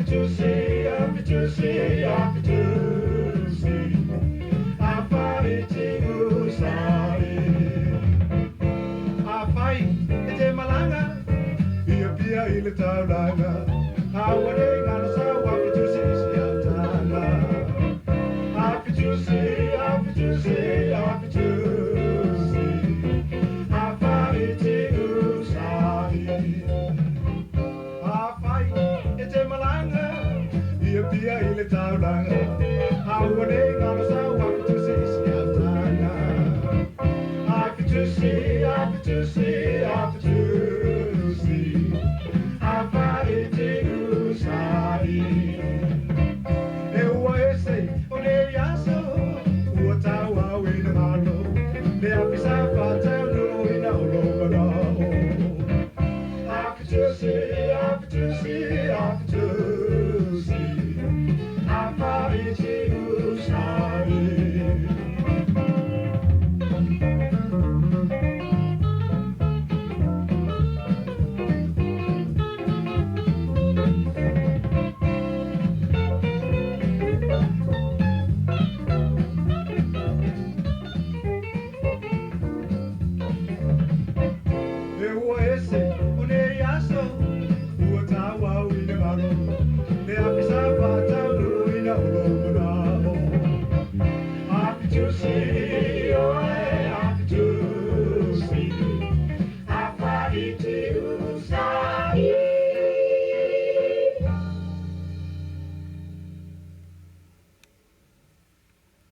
to see, happy to see, happy to see. Afai tingu sai, afai ete malanga, ia pia ile taulanga. Awale ngana sa happy to see siatana. Happy to see, happy to see, happy to see. Afai tingu sai, afai ete malanga, ia pia ile taulanga. Awale ngana sa happy to see siatana. Happy to see.